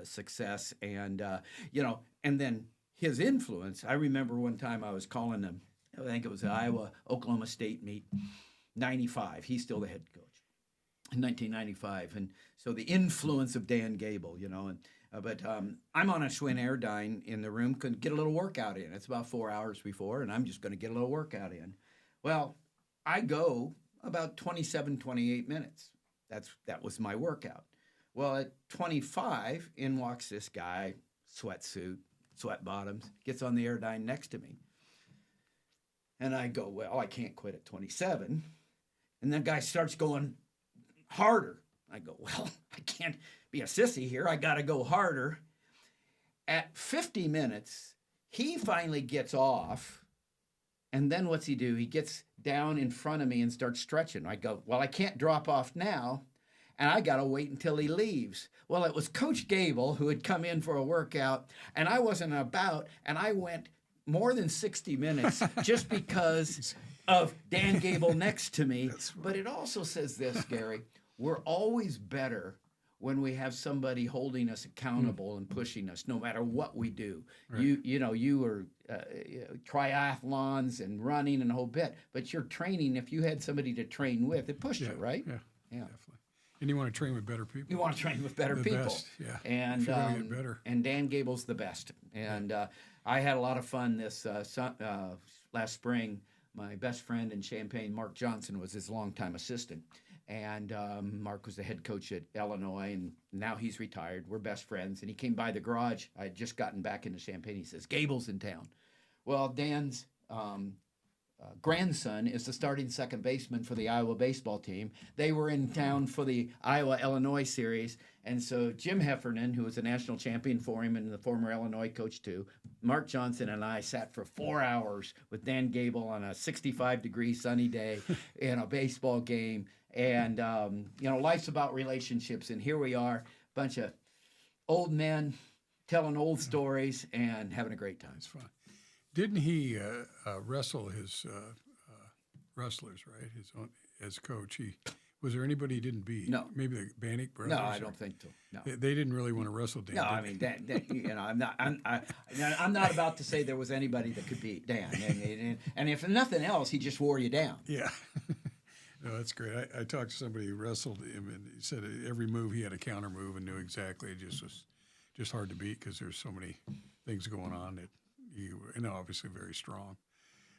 Speaker 3: success. And, and then his influence. I remember one time I was calling him, I think it was the Iowa-Oklahoma State meet, 95. He's still the head coach in 1995. And so the influence of Dan Gable, but I'm on a Schwinn Airdyne in the room, could get a little workout in. It's about 4 hours before, and I'm just going to get a little workout in. Well, I go about 27, 28 minutes. That was my workout. Well, at 25, in walks this guy, sweatsuit, sweat bottoms, gets on the Airdyne next to me. And I go, well, I can't quit at 27. And the guy starts going harder. I go, well, I can't be a sissy here. I got to go harder. At 50 minutes, he finally gets off. And then what's he do? He gets down in front of me and starts stretching. I go, well, I can't drop off now. And I got to wait until he leaves. Well, it was Coach Gable who had come in for a workout, and I wasn't about, and I went more than 60 minutes just because of Dan Gable next to me. But it also says this, Gary, we're always better when we have somebody holding us accountable and pushing us, no matter what we do. Right. You were triathlons and running and a whole bit, but your training, if you had somebody to train with, it pushed you, right?
Speaker 2: Yeah, definitely. And you want to train with better people.
Speaker 3: You want to train with better people.
Speaker 2: Best, yeah.
Speaker 3: And
Speaker 2: if you're gonna get better.
Speaker 3: And Dan Gable's the best. And I had a lot of fun this last spring. My best friend in Champaign, Mark Johnson, was his longtime assistant. And Mark was the head coach at Illinois, and now he's retired. We're best friends. And he came by the garage. I had just gotten back into Champaign. He says, Gable's in town. Well, Dan's grandson is the starting second baseman for the Iowa baseball team. They were in town for the Iowa-Illinois series. And so Jim Heffernan, who was a national champion for him and the former Illinois coach too, Mark Johnson and I sat for 4 hours with Dan Gable on a 65-degree sunny day in a baseball game. And, life's about relationships. And here we are, a bunch of old men telling old stories and having a great time.
Speaker 2: It's fun. Didn't he wrestle his wrestlers, right? His own, as coach. Was there anybody he didn't beat?
Speaker 3: No.
Speaker 2: Maybe the Bannock brothers?
Speaker 3: No, I don't think so. No.
Speaker 2: They didn't really want to wrestle Dan.
Speaker 3: No, I mean, I'm not about to say there was anybody that could beat Dan. And if nothing else, he just wore you down.
Speaker 2: Yeah. No, that's great. I talked to somebody who wrestled him, and he said every move he had a counter move and knew exactly. It just was just hard to beat because there's so many things going on that obviously very strong.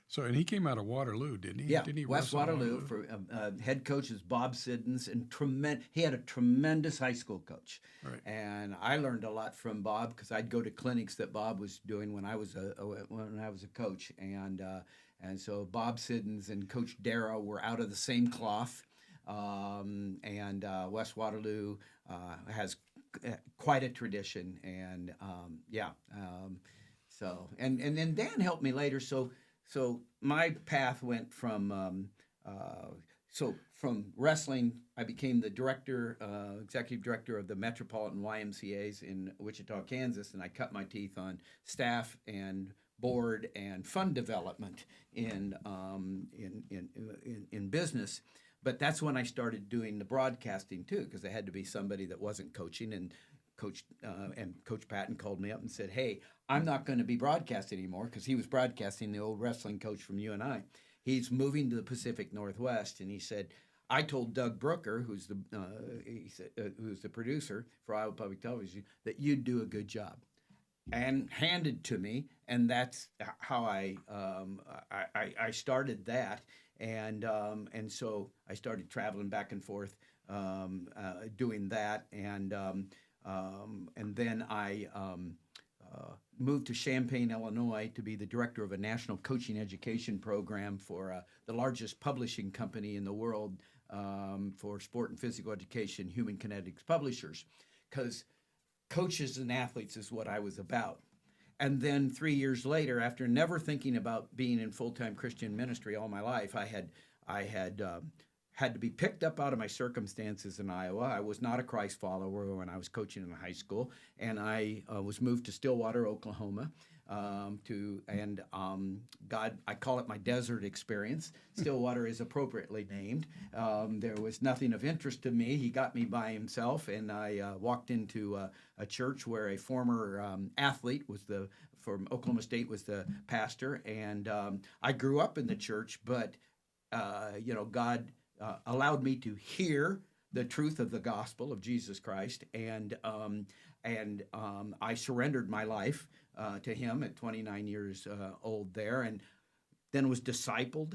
Speaker 2: So, and he came out of Waterloo, didn't he?
Speaker 3: Yeah,
Speaker 2: didn't he
Speaker 3: West Waterloo. For head coach is Bob Siddons, and he had a tremendous high school coach.
Speaker 2: Right.
Speaker 3: And I learned a lot from Bob because I'd go to clinics that Bob was doing when I was a coach, and so Bob Siddons and Coach Darrow were out of the same cloth, and West Waterloo has quite a tradition, and So and then Dan helped me later. So my path went from from wrestling. I became the executive director of the Metropolitan YMCA's in Wichita, Kansas, and I cut my teeth on staff and board and fund development in business. But that's when I started doing the broadcasting too, because there had to be somebody that wasn't coaching. And Coach Patton called me up and said, "Hey, I'm not going to be broadcasting anymore," because he was broadcasting, the old wrestling coach from UNI. He's moving to the Pacific Northwest, and he said, "I told Doug Brooker, who's the producer for Iowa Public Television, that you'd do a good job," and handed to me, and that's how I started that, and so I started traveling back and forth doing that, and then I moved to Champaign, Illinois, to be the director of a national coaching education program for the largest publishing company in the world for sport and physical education, Human Kinetics Publishers, because coaches and athletes is what I was about. And then 3 years later, after never thinking about being in full-time Christian ministry all my life, I had had to be picked up out of my circumstances in Iowa. I was not a Christ follower when I was coaching in high school, and I was moved to Stillwater, Oklahoma. God, I call it my desert experience. Stillwater is appropriately named. There was nothing of interest to me. He got me by himself, and I walked into a church where a former athlete from Oklahoma State was the pastor, and I grew up in the church, but God allowed me to hear the truth of the gospel of Jesus Christ, and I surrendered my life to Him at 29 years old there, and then was discipled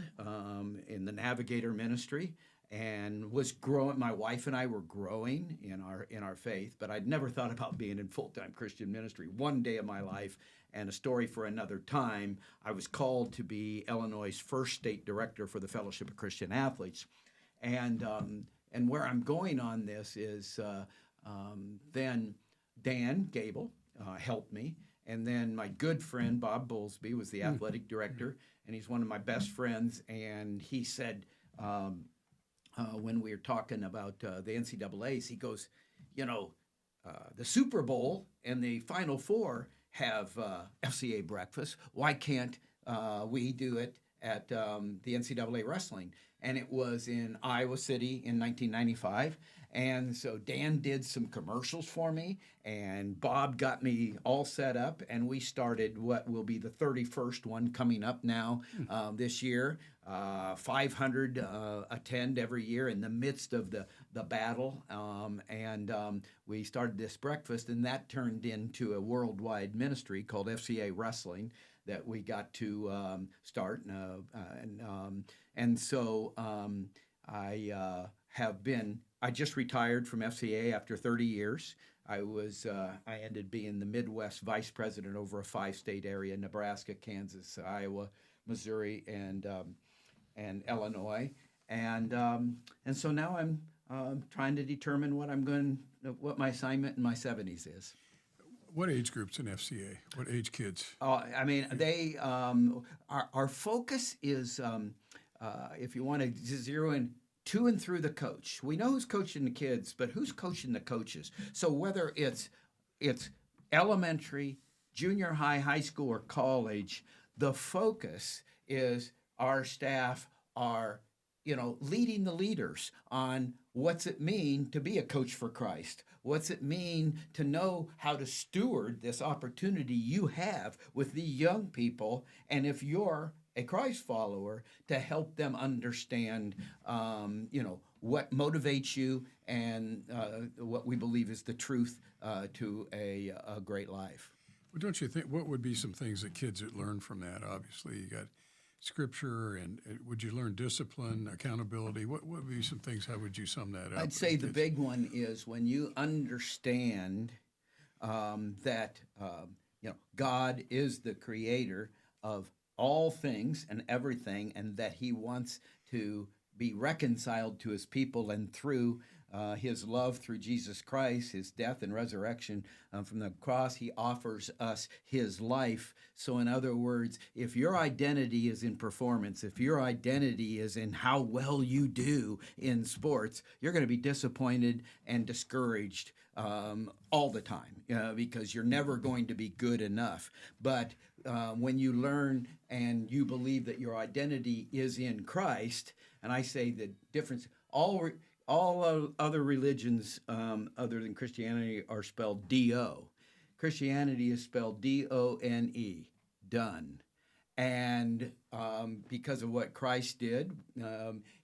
Speaker 3: in the Navigator ministry, and was growing. My wife and I were growing in our faith, but I'd never thought about being in full-time Christian ministry. One day of my life, and a story for another time, I was called to be Illinois' first state director for the Fellowship of Christian Athletes, and where I'm going on this is then Dan Gable helped me. And then my good friend, Bob Bowlesby, was the athletic director, and he's one of my best friends. And he said, when we were talking about the NCAAs, he goes, the Super Bowl and the Final Four have FCA breakfast. Why can't we do it at the NCAA wrestling? And it was in Iowa City in 1995. And so Dan did some commercials for me, and Bob got me all set up, and we started what will be the 31st one coming up now this year. 500 attend every year in the midst of the battle, and we started this breakfast, and that turned into a worldwide ministry called FCA Wrestling that we got to start, and so I just retired from FCA after 30 years. I ended being the Midwest vice president over a 5-state area: Nebraska, Kansas, Iowa, Missouri, and Illinois. And so now I'm trying to determine what my assignment in my 70s is.
Speaker 2: What age groups in FCA? What age kids?
Speaker 3: They our focus is if you want to zero in to and through the coach. We know who's coaching the kids, but who's coaching the coaches? So whether it's elementary, junior high, high school, or college, the focus is our staff are, leading the leaders on what's it mean to be a coach for Christ? What's it mean to know how to steward this opportunity you have with the young people? And if you're a Christ follower, to help them understand, what motivates you and what we believe is the truth to a great life.
Speaker 2: Well, don't you think, what would be some things that kids would learn from that? Obviously, you got Scripture, and would you learn discipline, accountability? What would be some things? How would you sum that up?
Speaker 3: I'd say the big one is when you understand that God is the creator of all things and everything, and that He wants to be reconciled to His people, and through His love through Jesus Christ, His death and resurrection from the cross, He offers us His life. So in other words, if your identity is in performance, if your identity is in how well you do in sports, you're going to be disappointed and discouraged all the time, because you're never going to be good enough. But when you learn and you believe that your identity is in Christ, and I say the difference, all other religions other than Christianity are spelled D-O. Christianity is spelled D-O-N-E, done. And because of what Christ did,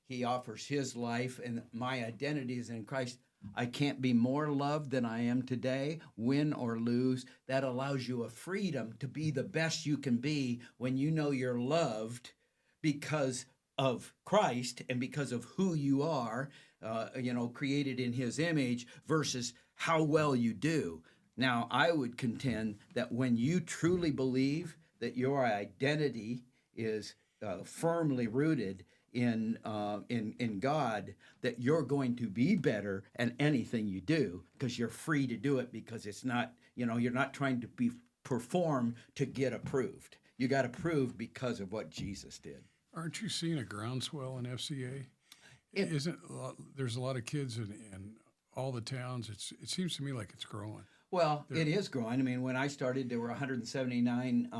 Speaker 3: He offers His life, and my identity is in Christ. I can't be more loved than I am today, win or lose. That allows you a freedom to be the best you can be when you know you're loved because of Christ and because of who you are, created in His image, versus how well you do. Now, I would contend that when you truly believe that your identity is firmly rooted in God, that you're going to be better at anything you do because you're free to do it, because it's not, you're not trying to perform to get approved. You got approved because of what Jesus did.
Speaker 2: Aren't you seeing a groundswell in FCA? There's a lot of kids in all the towns. It seems to me like it's growing.
Speaker 3: Well, it is growing. I mean, when I started, there were 179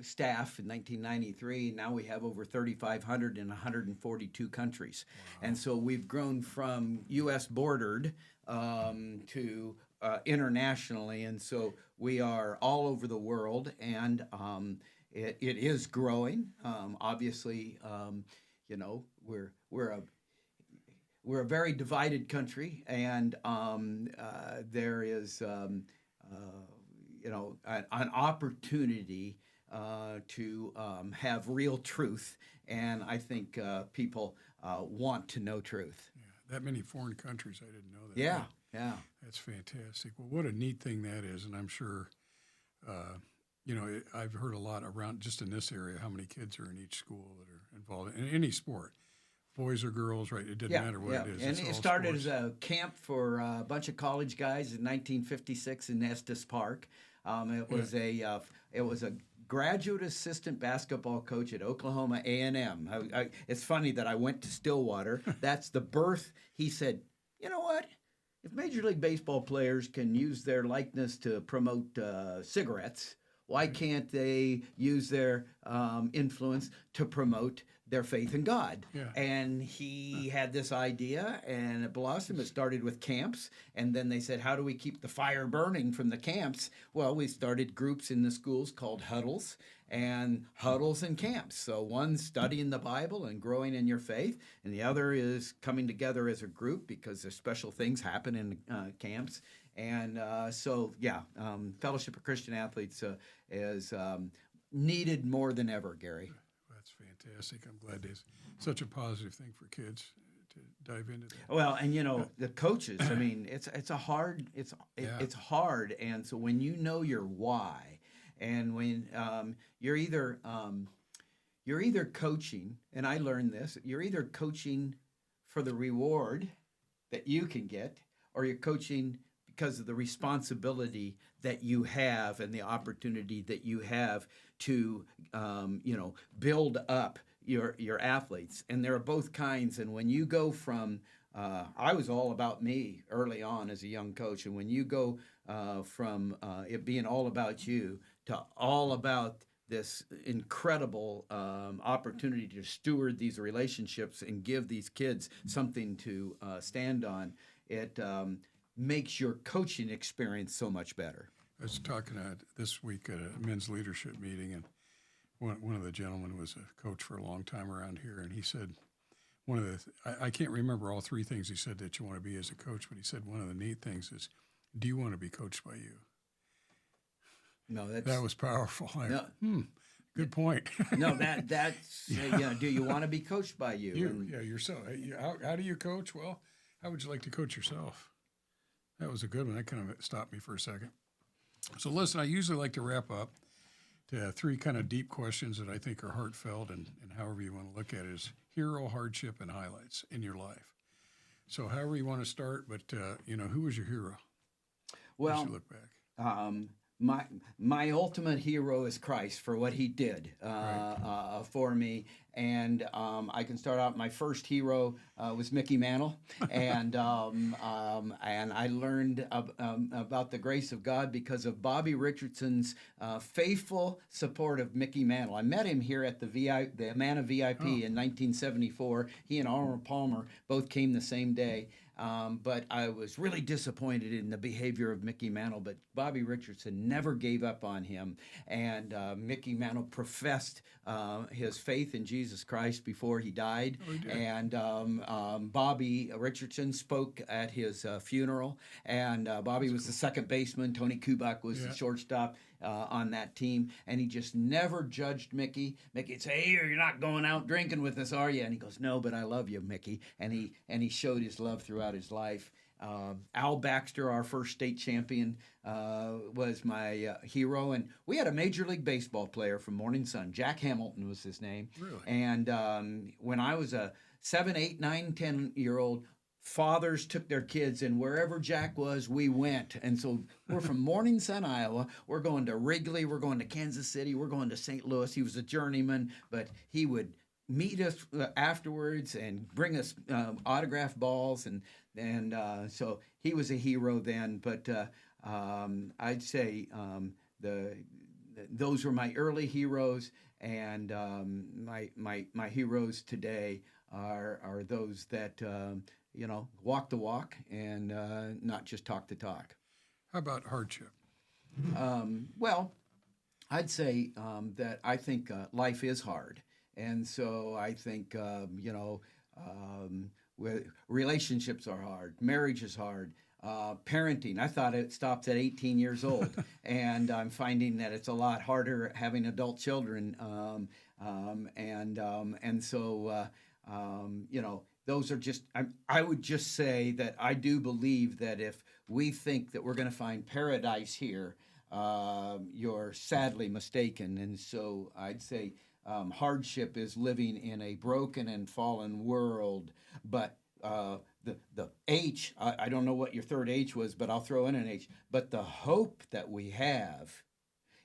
Speaker 3: staff in 1993. Now we have over 3,500 in 142 countries. Wow. And so we've grown from U.S. bordered to internationally. And so we are all over the world, and it is growing. Obviously, we're a very divided country, and there is an opportunity to have real truth, and I think people want to know truth.
Speaker 2: Yeah, that many foreign countries, I didn't know that.
Speaker 3: Yeah, yeah.
Speaker 2: That's fantastic. Well, what a neat thing that is, and I'm sure, I've heard a lot around just in this area how many kids are in each school that are involved in any sport. Boys or girls, right? It didn't matter what it is.
Speaker 3: And it started as a camp for a bunch of college guys in 1956 in Estes Park. It was a graduate assistant basketball coach at Oklahoma A&M. It's funny that I went to Stillwater. That's the birth. He said, you know what? If Major League Baseball players can use their likeness to promote cigarettes, why can't they use their influence to promote their faith in God?
Speaker 2: Yeah.
Speaker 3: And he had this idea, and it blossomed. It started with camps, and then they said, how do we keep the fire burning from the camps? Well, we started groups in the schools called huddles and camps. So one's studying the Bible and growing in your faith, and the other is coming together as a group because there's special things happen in camps. And Fellowship of Christian Athletes is needed more than ever, Gary.
Speaker 2: That's fantastic. I'm glad it's such a positive thing for kids to dive into that.
Speaker 3: Well, and the coaches. I mean, it's hard. It's hard, and so when you know your why, and when you're either coaching, and I learned this, you're either coaching for the reward that you can get, or you're coaching because of the responsibility that you have and the opportunity that you have to, build up your athletes. And there are both kinds. And when you go from, I was all about me early on as a young coach. And when you go from it being all about you to all about this incredible opportunity to steward these relationships and give these kids something to stand on, it makes your coaching experience so much better.
Speaker 2: I was talking this week at a men's leadership meeting, and one of the gentlemen was a coach for a long time around here, and he said I can't remember all three things he said that you want to be as a coach, but he said one of the neat things is, do you want to be coached by you?
Speaker 3: No,
Speaker 2: that was powerful. Good point.
Speaker 3: No, that's do you want to be coached by you?
Speaker 2: Yourself. How do you coach? Well, how would you like to coach yourself? That was a good one. That kind of stopped me for a second. So listen, I usually like to wrap up to three kind of deep questions that I think are heartfelt and however you want to look at it is hero, hardship, and highlights in your life. So however you want to start, but who was your hero?
Speaker 3: Well,
Speaker 2: as you look back.
Speaker 3: My ultimate hero is Christ for what he did for me. And I can start out, my first hero was Mickey Mantle. And I learned about the grace of God because of Bobby Richardson's faithful support of Mickey Mantle. I met him here at the Amana VIP in 1974. He and Arnold Palmer both came the same day. But I was really disappointed in the behavior of Mickey Mantle, but Bobby Richardson never gave up on him. And Mickey Mantle professed his faith in Jesus Christ before he died.
Speaker 2: Oh, he did.
Speaker 3: And Bobby Richardson spoke at his funeral. And Bobby was the second baseman. Tony Kubak was the shortstop on that team. And he just never judged Mickey. Mickey'd say, "Hey, you're not going out drinking with us, are you?" And he goes, "No, but I love you, Mickey." And he showed his love throughout his life. Al Baxter, our first state champion, was my hero. And we had a Major League Baseball player from Morning Sun. Jack Hamilton was his name.
Speaker 2: Really?
Speaker 3: And when I was a 7, 8, 9, 10-year-old, fathers took their kids, and wherever Jack was, we went. And so we're from Morning Sun, Iowa. We're going to Wrigley. We're going to Kansas City. We're going to St. Louis. He was a journeyman, but he would meet us afterwards and bring us autograph balls, and so he was a hero then. But I'd say those were my early heroes, and my heroes today are those that walk the walk and not just talk the talk.
Speaker 2: How about hardship?
Speaker 3: Well, I'd say that I think life is hard. And so I think, relationships are hard, marriage is hard, parenting. I thought it stopped at 18 years old, and I'm finding that it's a lot harder having adult children. Those are just, I would just say that I do believe that if we think that we're going to find paradise here, you're sadly mistaken. And so I'd say hardship is living in a broken and fallen world. But the H, I don't know what your third H was, but I'll throw in an H. But the hope that we have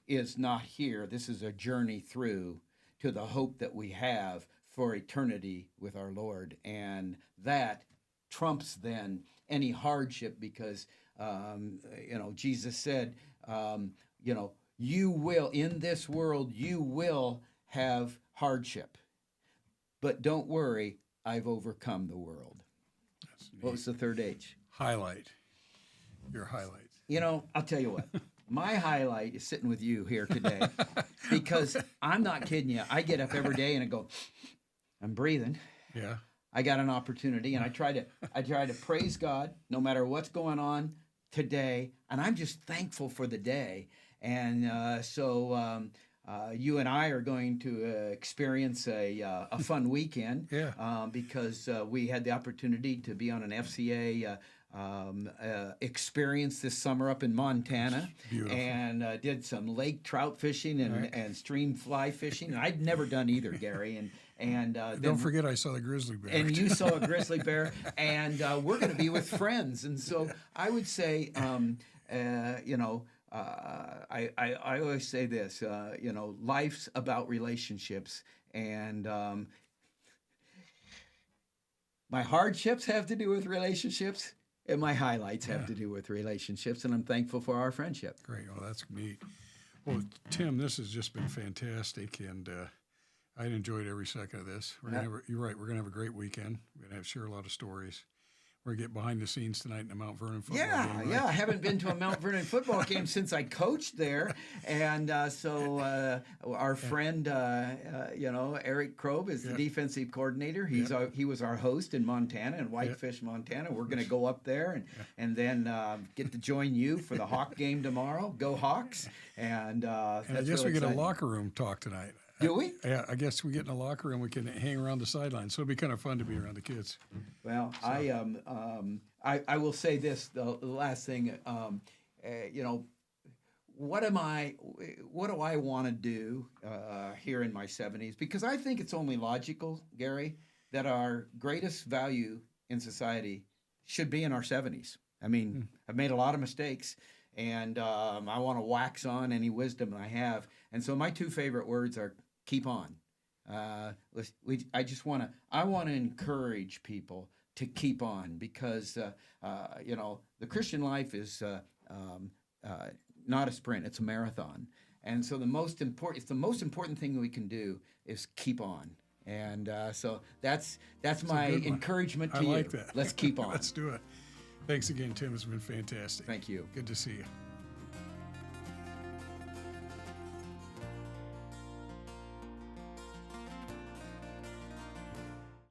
Speaker 3: is not here. This is a journey through to the hope that we have for eternity with our Lord. And that trumps then any hardship, because, Jesus said, you will, in this world, you will have hardship. But don't worry, I've overcome the world. What was the third H?
Speaker 2: Highlight. Your highlight.
Speaker 3: I'll tell you what. My highlight is sitting with you here today, because I'm not kidding you. I get up every day and I go, I'm breathing.
Speaker 2: Yeah.
Speaker 3: I got an opportunity, and I try to praise God no matter what's going on today, and I'm just thankful for the day. And so you and I are going to experience a fun weekend, because we had the opportunity to be on an FCA experience this summer up in Montana, and did some lake trout fishing and stream fly fishing. And I'd never done either, Gary. And
Speaker 2: don't forget, I saw the grizzly bear.
Speaker 3: And you saw a grizzly bear, and we're going to be with friends. And so I would say, I always say this, life's about relationships, and my hardships have to do with relationships, and my highlights have to do with relationships, and I'm thankful for our friendship.
Speaker 2: Great. Well, that's neat. Well, Tim, this has just been fantastic, and I enjoyed every second of this. You're right. We're going to have a great weekend. We're going to share a lot of stories. We're going to get behind the scenes tonight in the Mount Vernon football game. Right?
Speaker 3: Yeah. I haven't been to a Mount Vernon football game since I coached there. And so our friend, Eric Krob is the defensive coordinator. He was our host in Montana, in Whitefish, Montana. We're going to go up there and then get to join you for the Hawk game tomorrow. Go Hawks. And
Speaker 2: I guess we get a locker room talk tonight.
Speaker 3: Do we?
Speaker 2: Yeah, I guess we get in the locker room. We can hang around the sidelines, so it'll be kind of fun to be around the kids.
Speaker 3: Well, so. I will say this: the last thing, what do I want to do here in my 70s? Because I think it's only logical, Gary, that our greatest value in society should be in our 70s. I mean, I've made a lot of mistakes, and I want to wax on any wisdom I have. And so my two favorite words are keep on. I want to encourage people to keep on, because the Christian life is not a sprint; it's a marathon. And so the most important thing we can do is keep on. And so that's my encouragement to you.
Speaker 2: I like that.
Speaker 3: Let's keep on.
Speaker 2: Let's do it. Thanks again, Tim. It's been fantastic.
Speaker 3: Thank you.
Speaker 2: Good to see you.